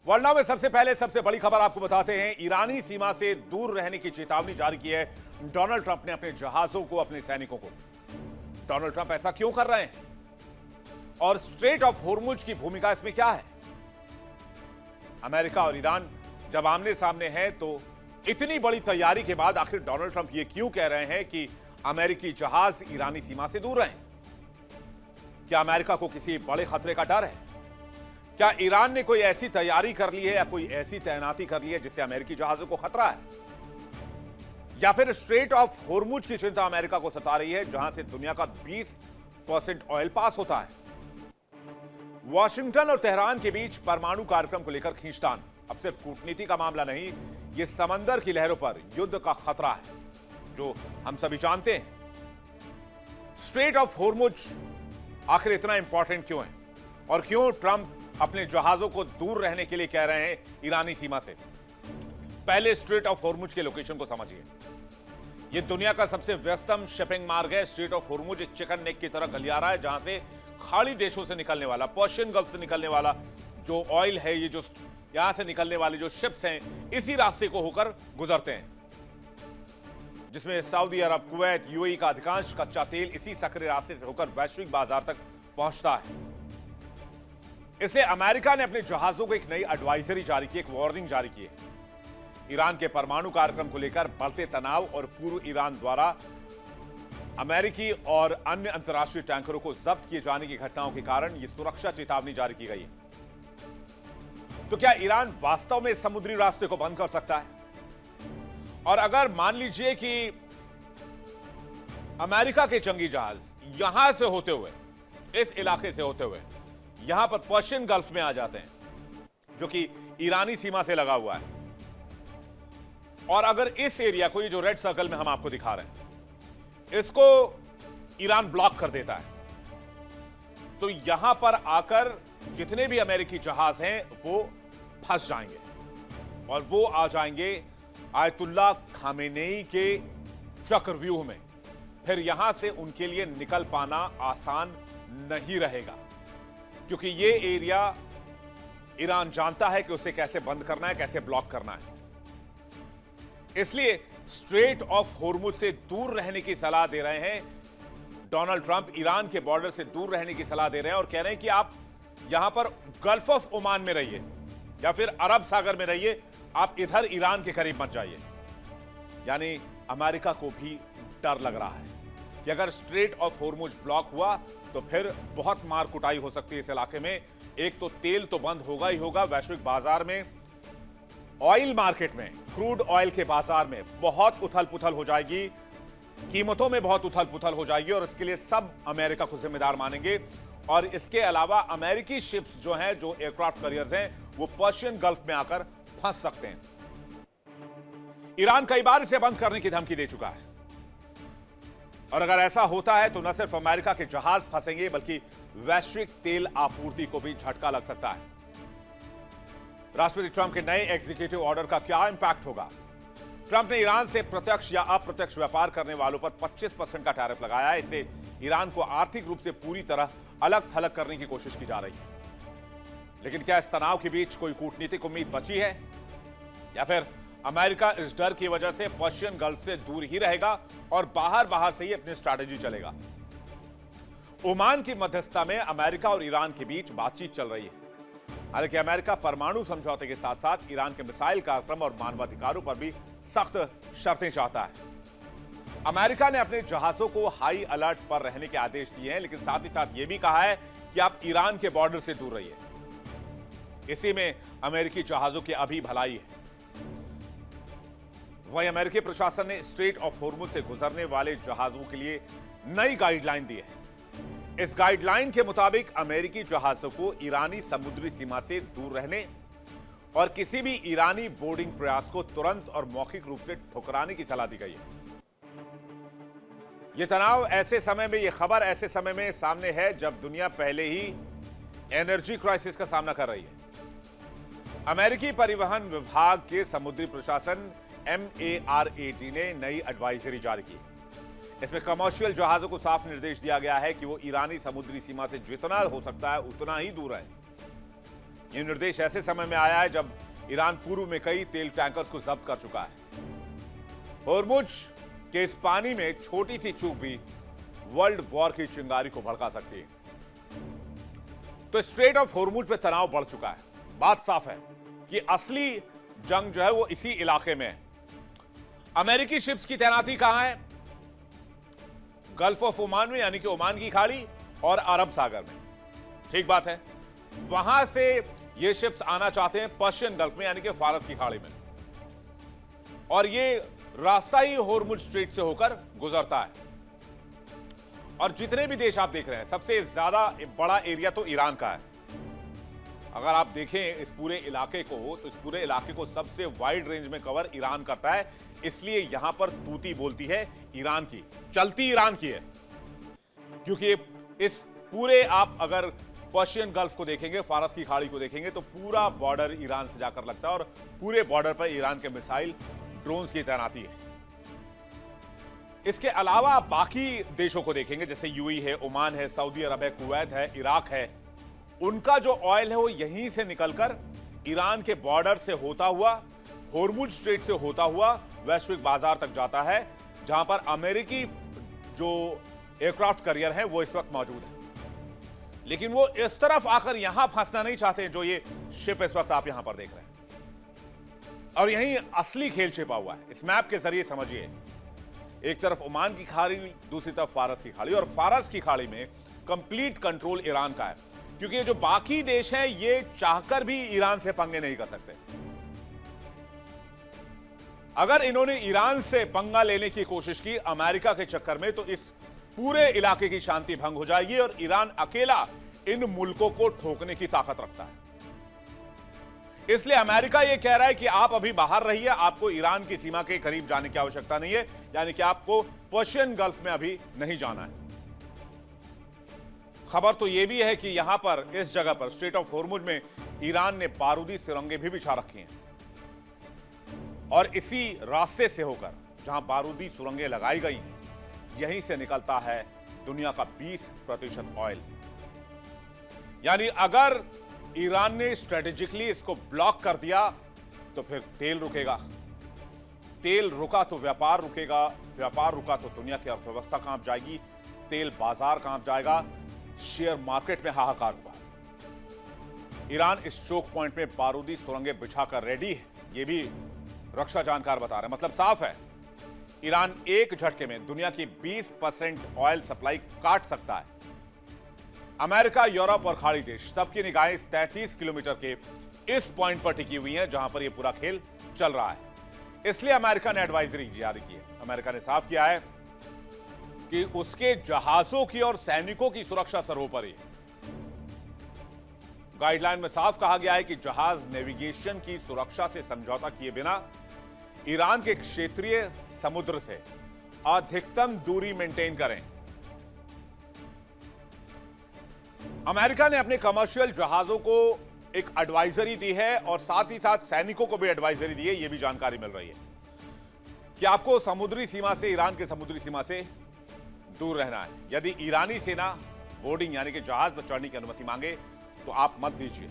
World now में सबसे पहले सबसे बड़ी खबर आपको बताते हैं। ईरानी सीमा से दूर रहने की चेतावनी जारी की है डोनाल्ड ट्रंप ने अपने जहाजों को, अपने सैनिकों को। डोनाल्ड ट्रंप ऐसा क्यों कर रहे हैं और स्ट्रेट ऑफ होर्मुज की भूमिका इसमें क्या है? अमेरिका और ईरान जब आमने सामने है तो इतनी बड़ी तैयारी के बाद आखिर डोनाल्ड ट्रंप ये क्यों कह रहे हैं कि अमेरिकी जहाज ईरानी सीमा से दूर रहें? क्या अमेरिका को किसी बड़े खतरे का डर है? क्या ईरान ने कोई ऐसी तैयारी कर ली है या कोई ऐसी तैनाती कर ली है जिससे अमेरिकी जहाजों को खतरा है? या फिर स्ट्रेट ऑफ होर्मुज की चिंता अमेरिका को सता रही है जहां से दुनिया का 20% ऑयल पास होता है? वॉशिंगटन और तेहरान के बीच परमाणु कार्यक्रम को लेकर खींचतान अब सिर्फ कूटनीति का मामला नहीं, यह समंदर की लहरों पर युद्ध का खतरा है जो हम सभी जानते हैं। स्ट्रेट ऑफ होर्मुज आखिर इतना इंपॉर्टेंट क्यों है और क्यों ट्रंप अपने जहाजों को दूर रहने के लिए कह रहे हैं ईरानी सीमा से? पहले स्ट्रेट ऑफ होर्मुज के लोकेशन को समझिए। यह दुनिया का सबसे व्यस्तम शिपिंग मार्ग है। स्ट्रेट ऑफ होर्मुज एक चिकन नेक की तरह गलियारा है जहां से खाड़ी देशों से निकलने वाला, पर्शियन गल्फ से निकलने वाला जो ऑयल है, ये जो यहां से निकलने वाले जो शिप्स हैं, इसी रास्ते को होकर गुजरते हैं, जिसमें सऊदी अरब, कुवैत, यूएई का अधिकांश कच्चा तेल इसी सकरे रास्ते से होकर वैश्विक बाजार तक पहुंचता है। इसलिए अमेरिका ने अपने जहाजों को एक नई एडवाइजरी जारी की, एक वार्निंग जारी की है। ईरान के परमाणु कार्यक्रम को लेकर बढ़ते तनाव और पूर्व ईरान द्वारा अमेरिकी और अन्य अंतर्राष्ट्रीय टैंकरों को जब्त किए जाने की घटनाओं के कारण यह सुरक्षा चेतावनी जारी की गई है। तो क्या ईरान वास्तव में समुद्री रास्ते को बंद कर सकता है? और अगर मान लीजिए कि अमेरिका के जंगी जहाज यहां से होते हुए, इस इलाके से होते हुए यहां पर पर्शियन गल्फ में आ जाते हैं जो कि ईरानी सीमा से लगा हुआ है, और अगर इस एरिया को, ये जो रेड सर्कल में हम आपको दिखा रहे हैं, इसको ईरान ब्लॉक कर देता है, तो यहां पर आकर जितने भी अमेरिकी जहाज हैं वो फंस जाएंगे और वो आ जाएंगे आयतुल्लाह खामेनेई के चक्रव्यूह में। फिर यहां से उनके लिए निकल पाना आसान नहीं रहेगा, क्योंकि ये एरिया ईरान जानता है कि उसे कैसे बंद करना है, कैसे ब्लॉक करना है। इसलिए स्ट्रेट ऑफ होर्मुज से दूर रहने की सलाह दे रहे हैं डोनाल्ड ट्रंप। ईरान के बॉर्डर से दूर रहने की सलाह दे रहे हैं और कह रहे हैं कि आप यहां पर गल्फ ऑफ ओमान में रहिए या फिर अरब सागर में रहिए, आप इधर ईरान के करीब मत जाइए। यानी अमेरिका को भी डर लग रहा है कि अगर स्ट्रेट ऑफ होर्मुज ब्लॉक हुआ तो फिर बहुत मार कुटाई हो सकती है इस इलाके में। एक तो तेल तो बंद होगा ही होगा, वैश्विक बाजार में, ऑयल मार्केट में, क्रूड ऑयल के बाजार में बहुत उथल पुथल हो जाएगी, कीमतों में बहुत उथल पुथल हो जाएगी और इसके लिए सब अमेरिका को जिम्मेदार मानेंगे। और इसके अलावा अमेरिकी शिप्स जो हैं, जो एयरक्राफ्ट कैरियर्स हैं, वो पर्शियन गल्फ में आकर फंस सकते हैं। ईरान कई बार इसे बंद करने की धमकी दे चुका है और अगर ऐसा होता है तो न सिर्फ अमेरिका के जहाज फंसेंगे बल्कि वैश्विक तेल आपूर्ति को भी झटका लग सकता है। राष्ट्रपति ट्रंप के नए एग्जीक्यूटिव ऑर्डर का क्या इंपैक्ट होगा? ट्रंप ने ईरान से प्रत्यक्ष या अप्रत्यक्ष व्यापार करने वालों पर 25% का टैरिफ लगाया है। इससे ईरान को आर्थिक रूप से पूरी तरह अलग थलग करने की कोशिश की जा रही है। लेकिन क्या इस तनाव के बीच कोई कूटनीतिक उम्मीद बची है या फिर अमेरिका इस डर की वजह से पर्शियन गल्फ से दूर ही रहेगा और बाहर से ही अपनी स्ट्रैटेजी चलेगा? ओमान की मध्यस्थता में अमेरिका और ईरान के बीच बातचीत चल रही है। हालांकि अमेरिका परमाणु समझौते के साथ साथ ईरान के मिसाइल कार्यक्रम और मानवाधिकारों पर भी सख्त शर्तें चाहता है। अमेरिका ने अपने जहाजों को हाई अलर्ट पर रहने के आदेश दिए हैं, लेकिन साथ ही साथ यह भी कहा है कि आप ईरान के बॉर्डर से दूर रहिए। इसी में अमेरिकी जहाजों की अभी भलाई है। वहीं अमेरिकी प्रशासन ने स्ट्रेट ऑफ होर्मुज से गुजरने वाले जहाजों के लिए नई गाइडलाइन दी है। इस गाइडलाइन के मुताबिक अमेरिकी जहाजों को ईरानी समुद्री सीमा से दूर रहने और किसी भी ईरानी बोर्डिंग प्रयास को तुरंत और मौखिक रूप से ठुकराने की सलाह दी गई है। यह तनाव ऐसे समय में, यह खबर ऐसे समय में सामने है जब दुनिया पहले ही एनर्जी क्राइसिस का सामना कर रही है। अमेरिकी परिवहन विभाग के समुद्री प्रशासन MARAT ने नई एडवाइजरी जारी की। इसमें कमर्शियल जहाजों को साफ निर्देश दिया गया है कि वो ईरानी समुद्री सीमा से जितना हो सकता है उतना ही दूर है। यह निर्देश ऐसे समय में आया है जब ईरान पूर्व में कई तेल टैंकर्स को जब्त कर चुका है। होर्मुज के इस पानी में छोटी सी चूक भी वर्ल्ड वॉर की चिंगारी को भड़का सकती है। तो स्ट्रेट ऑफ होर्मुज पे तनाव बढ़ चुका है। बात साफ है कि असली जंग जो है वो इसी इलाके में है। अमेरिकी शिप्स की तैनाती कहां है? गल्फ ऑफ ओमान में, यानी कि ओमान की खाड़ी और अरब सागर में। ठीक बात है, वहां से ये शिप्स आना चाहते हैं पर्शियन गल्फ में, यानी कि फारस की खाड़ी में, और ये रास्ता ही होर्मुज स्ट्रेट से होकर गुजरता है। और जितने भी देश आप देख रहे हैं, सबसे ज्यादा बड़ा एरिया तो ईरान का है। अगर आप देखें इस पूरे इलाके को, तो इस पूरे इलाके को सबसे वाइड रेंज में कवर ईरान करता है। इसलिए यहां पर तूती बोलती है ईरान की, चलती ईरान की है, क्योंकि इस पूरे, आप अगर पर्शियन गल्फ को देखेंगे, फारस की खाड़ी को देखेंगे, तो पूरा बॉर्डर ईरान से जाकर लगता है और पूरे बॉर्डर पर ईरान के मिसाइल ड्रोन्स की तैनाती है। इसके अलावा आप बाकी देशों को देखेंगे, जैसे यूएई है, ओमान है, सऊदी अरब है, कुवैत है, इराक है, उनका जो ऑयल है वो यहीं से निकलकर ईरान के बॉर्डर से होता हुआ, होर्मुज स्ट्रेट से होता हुआ वैश्विक बाजार तक जाता है, जहां पर अमेरिकी जो एयरक्राफ्ट कैरियर है वो इस वक्त मौजूद है। लेकिन वो इस तरफ आकर यहां फंसना नहीं चाहते, जो ये शिप इस वक्त आप यहां पर देख रहे हैं। और यहीं असली खेल छिपा हुआ है। इस मैप के जरिए समझिए, एक तरफ ओमान की खाड़ी, दूसरी तरफ फारस की खाड़ी, और फारस की खाड़ी में कंप्लीट कंट्रोल ईरान का है, क्योंकि ये जो बाकी देश हैं ये चाहकर भी ईरान से पंगे नहीं कर सकते। अगर इन्होंने ईरान से पंगा लेने की कोशिश की अमेरिका के चक्कर में, तो इस पूरे इलाके की शांति भंग हो जाएगी और ईरान अकेला इन मुल्कों को ठोकने की ताकत रखता है। इसलिए अमेरिका यह कह रहा है कि आप अभी बाहर रहिए, आपको ईरान की सीमा के करीब जाने की आवश्यकता नहीं है, यानी कि आपको पर्शियन गल्फ में अभी नहीं जाना है। खबर तो यह भी है कि यहां पर, इस जगह पर, स्ट्रेट ऑफ होर्मुज में ईरान ने बारूदी सुरंगें भी बिछा रखी हैं, और इसी रास्ते से होकर जहां बारूदी सुरंगें लगाई गई हैं, यहीं से निकलता है दुनिया का 20% ऑयल। यानी अगर ईरान ने स्ट्रेटेजिकली इसको ब्लॉक कर दिया तो फिर तेल रुकेगा, तेल रुका तो व्यापार रुकेगा, व्यापार रुका तो दुनिया की अर्थव्यवस्था कांप जाएगी, तेल बाजार कांप जाएगा, शेयर मार्केट में हाहाकार होगा। ईरान इस चोक पॉइंट में बारूदी सुरंगें बिछाकर रेडी है, यह भी रक्षा जानकार बता रहे हैं। मतलब साफ है, ईरान एक झटके में दुनिया की 20% ऑयल सप्लाई काट सकता है। अमेरिका, यूरोप और खाड़ी देश, सबकी निगाहें 33 किलोमीटर के इस पॉइंट पर टिकी हुई हैं जहां पर यह पूरा खेल चल रहा है। इसलिए अमेरिका ने एडवाइजरी जारी की है। अमेरिका ने साफ किया है कि उसके जहाजों की और सैनिकों की सुरक्षा सर्वोपरि है। गाइडलाइन में साफ कहा गया है कि जहाज नेविगेशन की सुरक्षा से समझौता किए बिना ईरान के क्षेत्रीय समुद्र से अधिकतम दूरी मेंटेन करें। अमेरिका ने अपने कमर्शियल जहाजों को एक एडवाइजरी दी है और साथ ही साथ सैनिकों को भी एडवाइजरी दी है। यह भी जानकारी मिल रही है कि आपको समुद्री सीमा से, ईरान के समुद्री सीमा से दूर रहना है। यदि ईरानी सेना बोर्डिंग यानी कि जहाज पर चढ़ने की अनुमति मांगे तो आप मत दीजिए।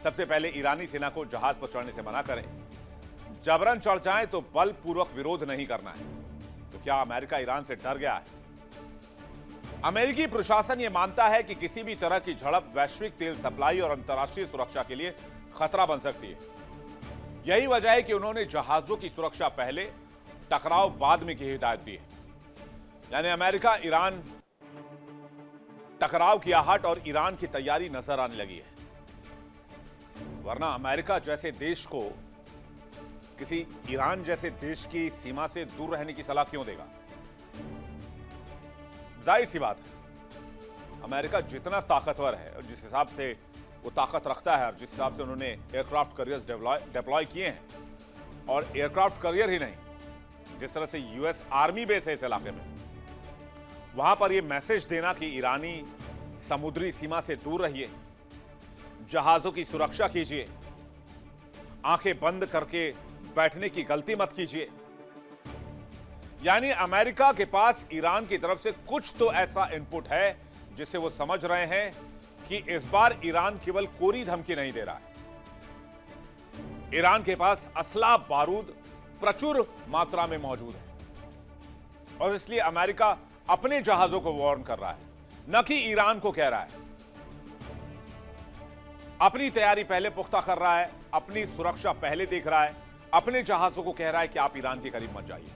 सबसे पहले ईरानी सेना को जहाज पर चढ़ने से मना करें। जबरन चढ़ जाएं तो बलपूर्वक विरोध नहीं करना है। तो क्या अमेरिका ईरान से डर गया है? अमेरिकी प्रशासन यह मानता है कि किसी भी तरह की झड़प वैश्विक तेल सप्लाई और अंतर्राष्ट्रीय सुरक्षा के लिए खतरा बन सकती है। यही वजह है कि उन्होंने जहाजों की सुरक्षा पहले, टकराव बाद में की हिदायत दी है। यानी अमेरिका ईरान टकराव की आहट और ईरान की तैयारी नजर आने लगी है। वरना अमेरिका जैसे देश को किसी ईरान जैसे देश की सीमा से दूर रहने की सलाह क्यों देगा? जाहिर सी बात है, अमेरिका जितना ताकतवर है और जिस हिसाब से वो ताकत रखता है और जिस हिसाब से उन्होंने एयरक्राफ्ट कैरियर्स डिप्लॉय किए हैं, और एयरक्राफ्ट कैरियर ही नहीं, जिस तरह से यूएस आर्मी बेस है इस इलाके में, वहां पर यह मैसेज देना कि ईरानी समुद्री सीमा से दूर रहिए, जहाजों की सुरक्षा कीजिए, आंखें बंद करके बैठने की गलती मत कीजिए। यानी अमेरिका के पास ईरान की तरफ से कुछ तो ऐसा इनपुट है जिससे वो समझ रहे हैं कि इस बार ईरान केवल कोरी धमकी नहीं दे रहा है, ईरान के पास असला बारूद प्रचुर मात्रा में मौजूद है और इसलिए अमेरिका अपने जहाजों को वार्न कर रहा है, न कि ईरान को कह रहा है। अपनी तैयारी पहले पुख्ता कर रहा है, अपनी सुरक्षा पहले देख रहा है, अपने जहाजों को कह रहा है कि आप ईरान के करीब मत जाइए।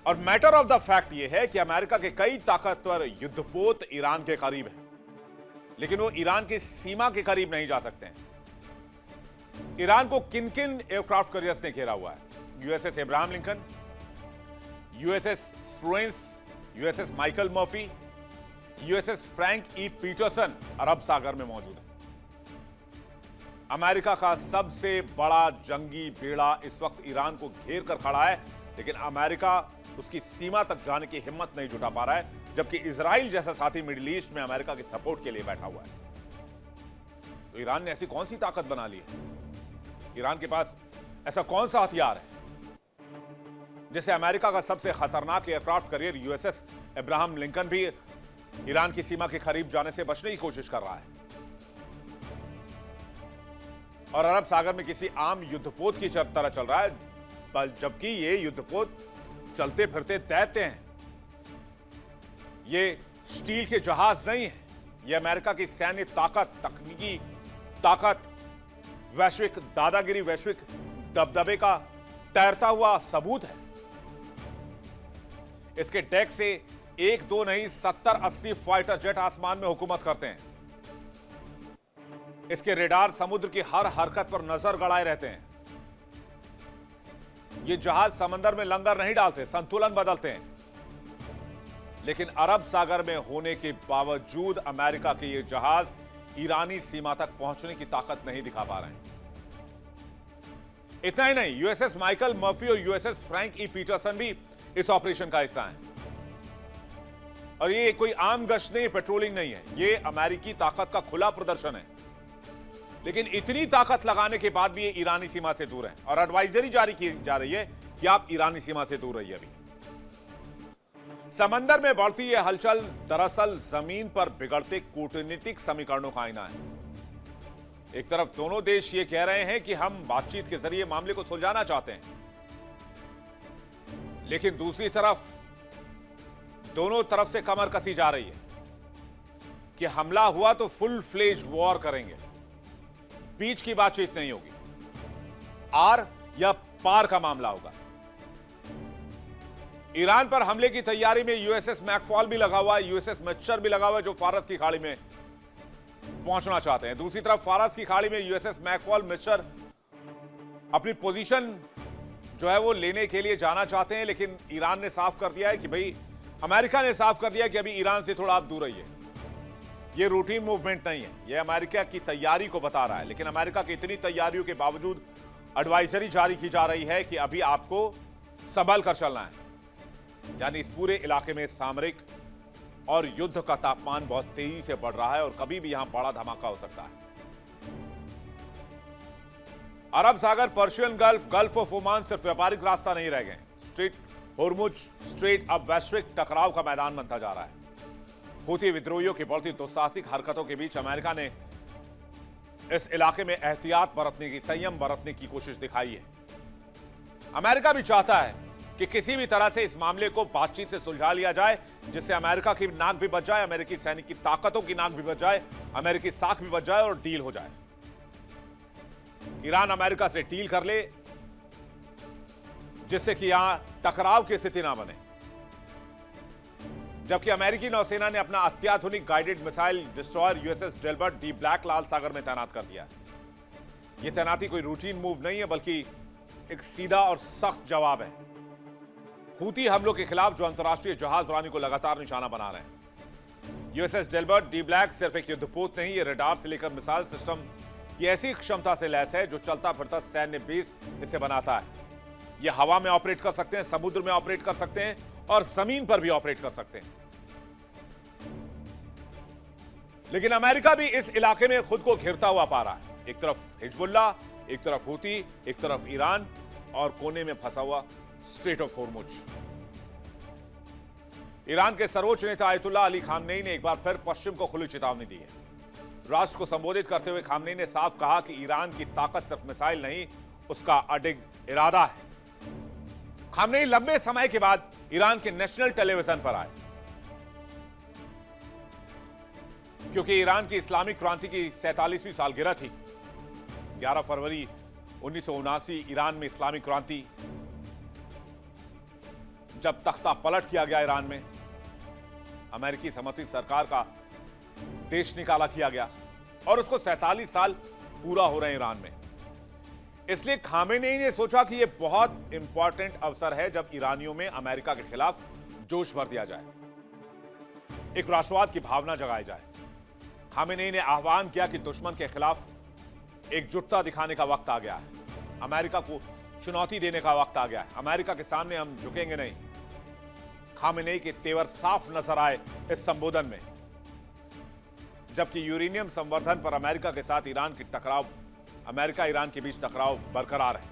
और मैटर ऑफ द फैक्ट यह है कि अमेरिका के कई ताकतवर युद्धपोत ईरान के करीब हैं, लेकिन वो ईरान की सीमा के करीब नहीं जा सकते हैं। ईरान को किन किन एयरक्राफ्ट कैरियर्स ने घेरा हुआ है? USS Abraham Lincoln, USS Spruance, USS Michael Murphy, USS Frank E Peterson अरब सागर में मौजूद है। अमेरिका का सबसे बड़ा जंगी बेड़ा इस वक्त ईरान को घेर कर खड़ा है, लेकिन अमेरिका उसकी सीमा तक जाने की हिम्मत नहीं जुटा पा रहा है, जबकि इजराइल जैसा साथी मिडिल ईस्ट में अमेरिका के सपोर्ट के लिए बैठा हुआ है। तो ईरान ने ऐसी कौन सी ताकत बना ली है? ईरान के पास ऐसा कौन सा हथियार है जिसे अमेरिका का सबसे खतरनाक aircraft carrier USS Abraham Lincoln भी ईरान की सीमा के करीब जाने से बचने की कोशिश कर रहा है? और अरब सागर में किसी आम युद्धपोत की तरह चल रहा है, जबकि ये युद्धपोत चलते फिरते दैत्य हैं। ये स्टील के जहाज नहीं है, ये अमेरिका की सैन्य ताकत, तकनीकी ताकत, वैश्विक दादागिरी, वैश्विक दबदबे का तैरता हुआ सबूत है। इसके डेक से एक दो नहीं 70-80 फाइटर जेट आसमान में हुकूमत करते हैं। इसके रेडार समुद्र की हर हरकत पर नजर गड़ाए रहते हैं। ये जहाज समंदर में लंगर नहीं डालते, संतुलन बदलते हैं। लेकिन अरब सागर में होने के बावजूद अमेरिका के ये जहाज ईरानी सीमा तक पहुंचने की ताकत नहीं दिखा पा रहे हैं। इतना ही नहीं, यूएसएस माइकल मर्फी और यूएसएस फ्रैंक ई पीटरसन भी इस ऑपरेशन का हिस्सा हैं। और ये कोई आम गश्त नहीं, पेट्रोलिंग नहीं है, ये अमेरिकी ताकत का खुला प्रदर्शन है। लेकिन इतनी ताकत लगाने के बाद भी ये ईरानी सीमा से दूर है और एडवाइजरी जारी की जा रही है कि आप ईरानी सीमा से दूर रहिए। अभी समंदर में बढ़ती यह हलचल दरअसल जमीन पर बिगड़ते कूटनीतिक समीकरणों का आईना है। एक तरफ दोनों देश ये कह रहे हैं कि हम बातचीत के जरिए मामले को सुलझाना चाहते हैं, लेकिन दूसरी तरफ दोनों तरफ से कमर कसी जा रही है कि हमला हुआ तो फुल फ्लेज वॉर करेंगे, बीच की बातचीत नहीं होगी, आर या पार का मामला होगा। ईरान पर हमले की तैयारी में यूएसएस मैकफॉल भी लगा हुआ है, यूएसएस मिचर भी लगा हुआ है, जो फारस की खाड़ी में पहुंचना चाहते हैं। दूसरी तरफ फारस की खाड़ी में यूएसएस मैकफॉल मिचर अपनी पोजीशन जो है वो लेने के लिए जाना चाहते हैं, लेकिन ईरान ने साफ कर दिया है कि भाई, अमेरिका ने साफ कर दिया कि अभी ईरान से थोड़ा आप दूर रहिए। ये रूटीन मूवमेंट नहीं है, ये अमेरिका की तैयारी को बता रहा है। लेकिन अमेरिका की इतनी तैयारियों के बावजूद एडवाइजरी जारी की जा रही है कि अभी आपको संभल कर चलना है। यानी इस पूरे इलाके में सामरिक और युद्ध का तापमान बहुत तेजी से बढ़ रहा है और कभी भी यहां बड़ा धमाका हो सकता है। अरब सागर, Persian Gulf, Gulf of Oman सिर्फ व्यापारिक रास्ता नहीं रह गए। स्ट्रेट होर्मुज स्ट्रेट अब वैश्विक टकराव का मैदान बनता जा रहा है। हूथी विद्रोहियों की बढ़ती दुस्साहसिक हरकतों के बीच अमेरिका ने इस इलाके में एहतियात बरतने की, संयम बरतने की कोशिश दिखाई है। अमेरिका भी चाहता है कि किसी भी तरह से इस मामले को बातचीत से सुलझा लिया जाए, जिससे अमेरिका की नाक भी बच जाए, अमेरिकी सैनिक की ताकतों की नाक भी बच जाए, अमेरिकी साख भी बच जाए और डील हो जाए। ईरान अमेरिका से डील कर ले, जिससे कि यहां टकराव की स्थिति ना बने। जबकि अमेरिकी नौसेना ने अपना अत्याधुनिक guided missile destroyer USS Delbert D Black लाल सागर में तैनात कर दिया। यह तैनाती कोई रूटीन मूव नहीं है, बल्कि एक सीधा और सख्त जवाब है हूथी हमलों के खिलाफ, जो अंतर्राष्ट्रीय जहाज रानी को लगातार निशाना बना रहे हैं। यूएसएस डेल्बर्ट डी ब्लैक सिर्फ एक युद्धपोत नहीं, ये रडार से लेकर मिसाइल सिस्टम की ऐसी क्षमता से लैस है जो चलता फिरता सैन्य बेस इसे बनाता है। ये हवा में ऑपरेट कर सकते हैं, समुद्र में ऑपरेट कर सकते हैं और जमीन पर भी ऑपरेट कर सकते हैं। लेकिन अमेरिका भी इस इलाके में खुद को घिरता हुआ पा रहा है। एक तरफ हिजबुल्लाह, एक तरफ हूथी, एक तरफ ईरान और कोने में फंसा हुआ स्ट्रेट ऑफ होर्मुज। ईरान के सर्वोच्च नेता आयतुल्लाह अली खामनेई ने एक बार फिर पश्चिम को खुली चेतावनी दी है। राष्ट्र को संबोधित करते हुए खामनेई ने साफ कहा कि ईरान की ताकत सिर्फ मिसाइल नहीं, उसका अडिग इरादा है। खामनेई लंबे समय के बाद ईरान के नेशनल टेलीविजन पर आए, क्योंकि ईरान की इस्लामिक क्रांति की 47वीं सालगिरह थी। 11 फरवरी 1979 ईरान में इस्लामिक क्रांति, जब तख्ता पलट किया गया ईरान में, अमेरिकी समर्थित सरकार का देश निकाला किया गया और उसको 47 साल पूरा हो रहे हैं ईरान में। इसलिए खामेनेई ने सोचा कि यह बहुत इंपॉर्टेंट अवसर है जब ईरानियों में अमेरिका के खिलाफ जोश भर दिया जाए, एक राष्ट्रवाद की भावना जगाई जाए। खामेनेई ने आह्वान किया कि दुश्मन के खिलाफ एकजुटता दिखाने का वक्त आ गया है, अमेरिका को चुनौती देने का वक्त आ गया है, अमेरिका के सामने हम झुकेंगे नहीं। खामेनेई के तेवर साफ नजर आए इस संबोधन में, जबकि यूरेनियम संवर्धन पर अमेरिका के साथ अमेरिका ईरान के बीच टकराव बरकरार है।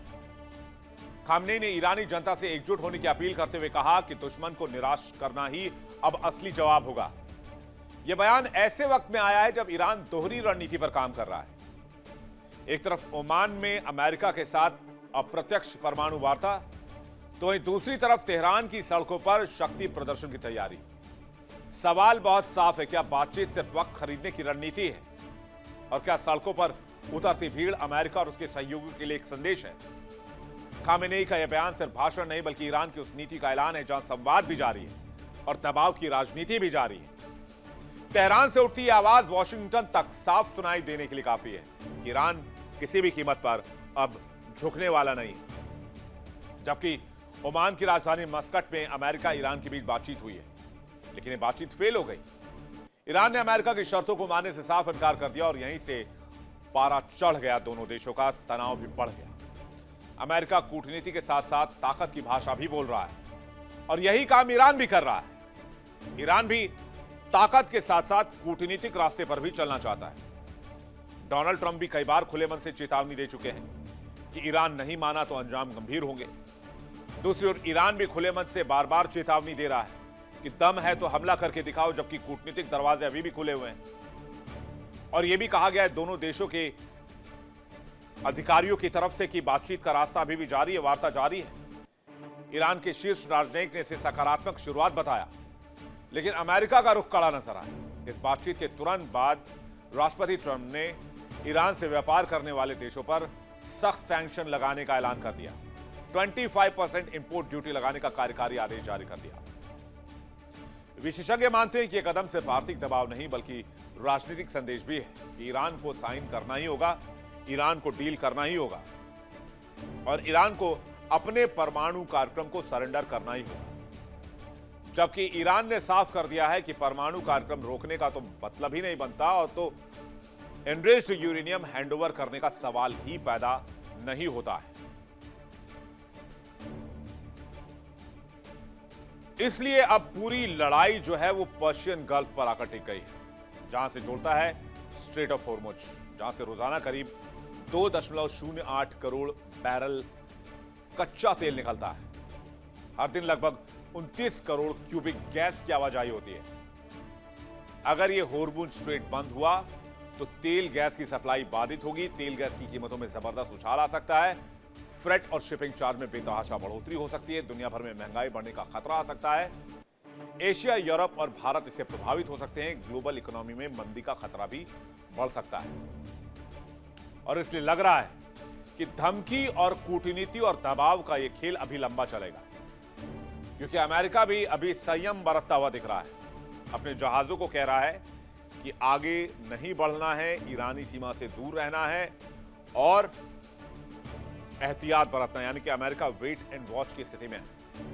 खामनेई ने ईरानी जनता से एकजुट होने की अपील करते हुए कहा कि दुश्मन को निराश करना ही अब असली जवाब होगा। यह बयान ऐसे वक्त में आया है जब ईरान दोहरी रणनीति पर काम कर रहा है। एक तरफ ओमान में अमेरिका के साथ अप्रत्यक्ष परमाणु वार्ता, तो वहीं दूसरी तरफ तेहरान की सड़कों पर शक्ति प्रदर्शन की तैयारी। सवाल बहुत साफ है, क्या बातचीत सिर्फ वक्त खरीदने की रणनीति है? और क्या सड़कों पर उतरती भीड़ अमेरिका और उसके सहयोगियों के लिए एक संदेश है? खामेनेई का यह बयान सिर्फ भाषण नहीं, बल्कि ईरान की उस नीति का ऐलान है जहां संवाद भी जारी है और दबाव की राजनीति भी जारी है। तेहरान से उठती यह आवाज वॉशिंगटन तक साफ सुनाई देने के लिए काफी है कि ईरान किसी भी कीमत पर अब झुकने वाला नहीं। जबकि ओमान की राजधानी मस्कट में अमेरिका ईरान के बीच बातचीत हुई है, लेकिन ये बातचीत फेल हो गई। ईरान ने अमेरिका की शर्तों को मानने से साफ इनकार कर दिया और यहीं से पारा चढ़ गया। दोनों देशों का तनाव भी बढ़ गया। अमेरिका कूटनीति के साथ साथ ताकत की भाषा भी बोल रहा है और यही काम ईरान भी कर रहा है। ईरान भी ताकत के साथ साथ कूटनीतिक रास्ते पर भी चलना चाहता है। डोनाल्ड ट्रंप भी कई बार खुले मन से चेतावनी दे चुके हैं कि ईरान नहीं माना तो अंजाम गंभीर होंगे। दूसरी ओर ईरान भी खुले मन से बार बार चेतावनी दे रहा है कि दम है तो हमला करके दिखाओ, जबकि कूटनीतिक दरवाजे अभी भी खुले हुए हैं। और यह भी कहा गया है दोनों देशों के अधिकारियों की तरफ से कि बातचीत का रास्ता अभी भी जारी है, वार्ता जारी है। ईरान के शीर्ष राजनयिक ने इसे सकारात्मक शुरुआत बताया, लेकिन अमेरिका का रुख कड़ा नजर आया। इस बातचीत के तुरंत बाद राष्ट्रपति ट्रंप ने ईरान से व्यापार करने वाले देशों पर सख्त सैंक्शन लगाने का ऐलान कर दिया। 25% इंपोर्ट ड्यूटी लगाने का कार्यकारी आदेश जारी कर दिया। विशेषज्ञ मानते हैं कि यह कदम सिर्फ आर्थिक दबाव नहीं, बल्कि राजनीतिक संदेश भी है कि ईरान को साइन करना ही होगा, ईरान को डील करना ही होगा और ईरान को अपने परमाणु कार्यक्रम को सरेंडर करना ही होगा। जबकि ईरान ने साफ कर दिया है कि परमाणु कार्यक्रम रोकने का तो मतलब ही नहीं बनता और तो एनरिच्ड यूरेनियम हैंडओवर करने का सवाल ही पैदा नहीं होता है। इसलिए अब पूरी लड़ाई जो है वो पर्शियन गल्फ पर आकर टिक गई है, जहां से जोड़ता है स्ट्रेट ऑफ हॉर्मुज, जहां से रोजाना करीब 2.08 करोड़ बैरल कच्चा तेल निकलता है। हर दिन लगभग 29 करोड़ क्यूबिक गैस की आवाजाही होती है। अगर यह हॉर्मुज स्ट्रेट बंद हुआ तो तेल गैस की सप्लाई बाधित होगी, तेल गैस की कीमतों में जबरदस्त उछाल आ सकता है, फ्रेट और शिपिंग चार्ज में बेतहाशा बढ़ोतरी हो सकती है, दुनिया भर में महंगाई बढ़ने का खतरा आ सकता है, एशिया, यूरोप और भारत इससे प्रभावित हो सकते हैं, ग्लोबल इकोनॉमी में मंदी का खतरा भी बढ़ सकता है। और इसलिए लग रहा है कि धमकी और कूटनीति और दबाव का यह खेल अभी लंबा चलेगा, क्योंकि अमेरिका भी अभी संयम बरतता हुआ दिख रहा है। अपने जहाजों को कह रहा है कि आगे नहीं बढ़ना है, ईरानी सीमा से दूर रहना है और एहतियात बरतना, यानी कि अमेरिका वेट एंड वॉच की स्थिति में है।